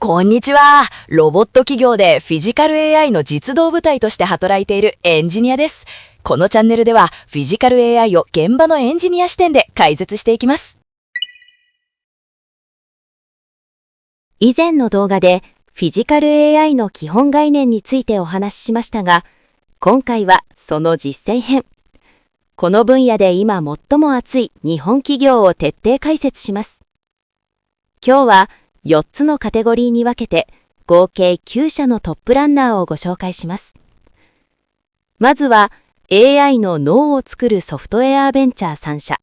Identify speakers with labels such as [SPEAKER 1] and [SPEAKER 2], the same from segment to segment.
[SPEAKER 1] こんにちは。ロボット企業でフィジカル AI の実動部隊として働いているエンジニアです。このチャンネルではフィジカル AI を現場のエンジニア視点で解説していきます。
[SPEAKER 2] 以前の動画でフィジカル AI の基本概念についてお話ししましたが、今回はその実践編。この分野で今最も熱い日本企業を徹底解説します。今日は4つのカテゴリーに分けて合計9社のトップランナーをご紹介します。まずは AI の脳を作るソフトウェアベンチャー3社。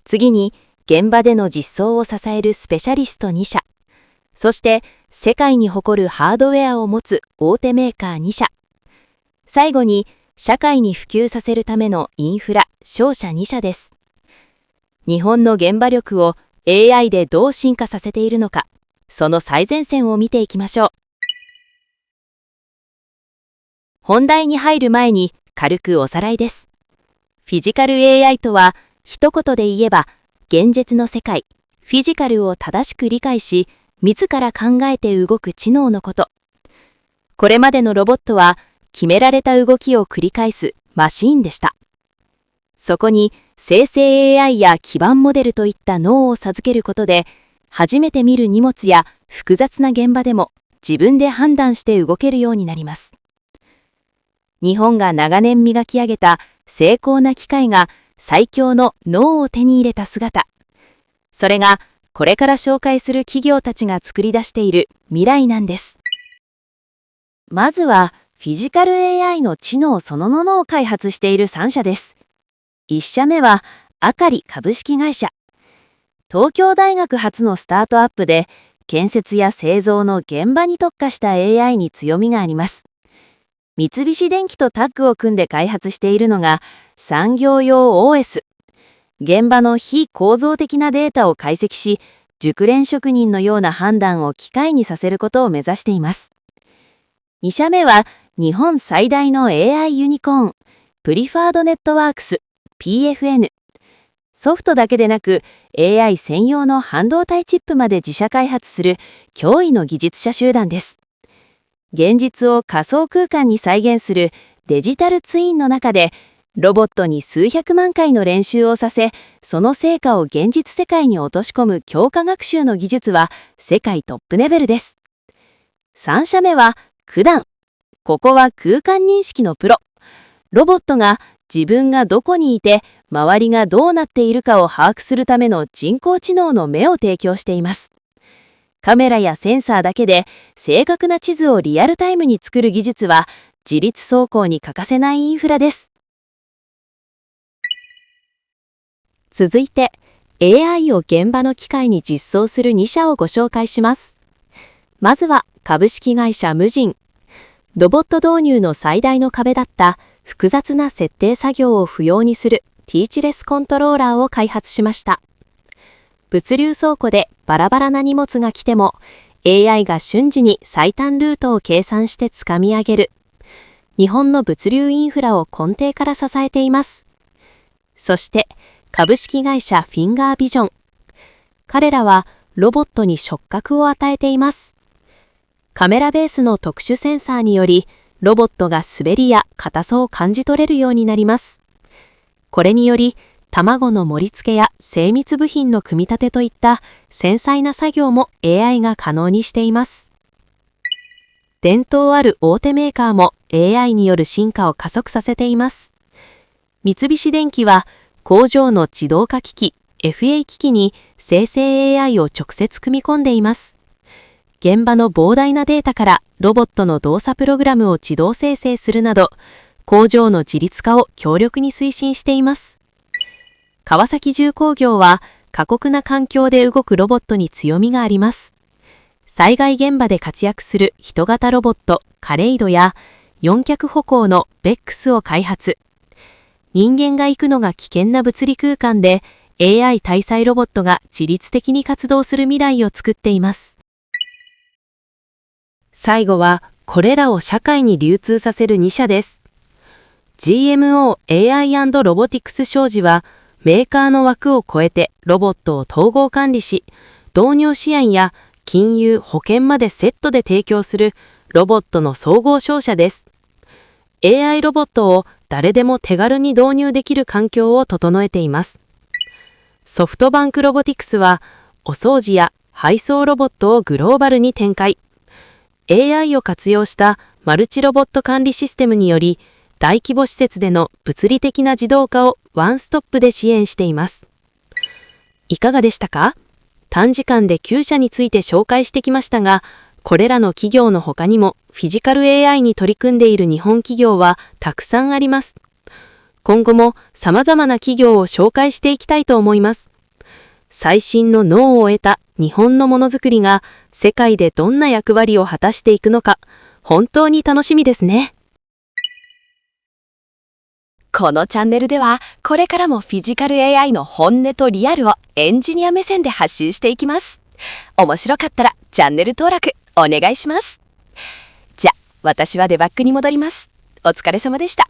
[SPEAKER 2] 次に現場での実装を支えるスペシャリスト2社。そして世界に誇るハードウェアを持つ大手メーカー2社。最後に社会に普及させるためのインフラ、商社2社です。日本の現場力を AI でどう進化させているのか、その最前線を見ていきましょう。本題に入る前に軽くおさらいです。フィジカル AI とは、一言で言えば、現実の世界、フィジカルを正しく理解し、自ら考えて動く知能のこと。これまでのロボットは、決められた動きを繰り返すマシーンでした。そこに生成 AI や基盤モデルといった脳を授けることで、初めて見る荷物や複雑な現場でも自分で判断して動けるようになります。日本が長年磨き上げた精巧な機械が最強の脳を手に入れた姿。それがこれから紹介する企業たちが作り出している未来なんです。まずはフィジカル AI の知能そのものを開発している3社です。1社目はアカリ株式会社。東京大学発のスタートアップで、建設や製造の現場に特化した AI に強みがあります。三菱電機とタッグを組んで開発しているのが産業用 OS。現場の非構造的なデータを解析し、熟練職人のような判断を機械にさせることを目指しています。2社目は日本最大の AI ユニコーン、プリファードネットワークス、PFN。ソフトだけでなく AI 専用の半導体チップまで自社開発する驚異の技術者集団です。現実を仮想空間に再現するデジタルツインの中でロボットに数百万回の練習をさせ、その成果を現実世界に落とし込む強化学習の技術は世界トップレベルです。3社目は九段。ここは空間認識のプロ。ロボットが自分がどこにいて周りがどうなっているかを把握するための人工知能の目を提供しています。カメラやセンサーだけで正確な地図をリアルタイムに作る技術は自律走行に欠かせないインフラです。続いて AI を現場の機械に実装する2社をご紹介します。まずは株式会社無人。ロボット導入の最大の壁だった複雑な設定作業を不要にするティーチレスコントローラーを開発しました。物流倉庫でバラバラな荷物が来ても AI が瞬時に最短ルートを計算してつかみ上げる。日本の物流インフラを根底から支えています。そして株式会社フィンガービジョン。彼らはロボットに触覚を与えています。カメラベースの特殊センサーによりロボットが滑りや硬さを感じ取れるようになります。これにより、卵の盛り付けや精密部品の組み立てといった繊細な作業も AI が可能にしています。伝統ある大手メーカーも AI による進化を加速させています。三菱電機は工場の自動化機器 FA 機器に生成 AI を直接組み込んでいます。現場の膨大なデータからロボットの動作プログラムを自動生成するなど、工場の自律化を強力に推進しています。川崎重工業は過酷な環境で動くロボットに強みがあります。災害現場で活躍する人型ロボットカレイドや4脚歩行のベックスを開発。人間が行くのが危険な物理空間で AI 搭載ロボットが自律的に活動する未来を作っています。最後はこれらを社会に流通させる2社です。GMO AI& ロボティクス商事はメーカーの枠を超えてロボットを統合管理し、導入支援や機金融、保険までセットで提供するロボットの総合商社です。AI ロボットを誰でも手軽に導入できる環境を整えています。ソフトバンクロボティクスは、お掃除や配送ロボットをグローバルに展開。AI を活用したマルチロボット管理システムにより、大規模施設での物理的な自動化をワンストップで支援しています。いかがでしたか？短時間で9社について紹介してきましたが、これらの企業の他にもフィジカル AI に取り組んでいる日本企業はたくさんあります。今後も様々な企業を紹介していきたいと思います。最新の脳を得た日本のものづくりが世界でどんな役割を果たしていくのか、本当に楽しみですね。
[SPEAKER 1] このチャンネルでは、これからもフィジカル AI の本音とリアルをエンジニア目線で発信していきます。面白かったらチャンネル登録お願いします。じゃ、私はデバッグに戻ります。お疲れ様でした。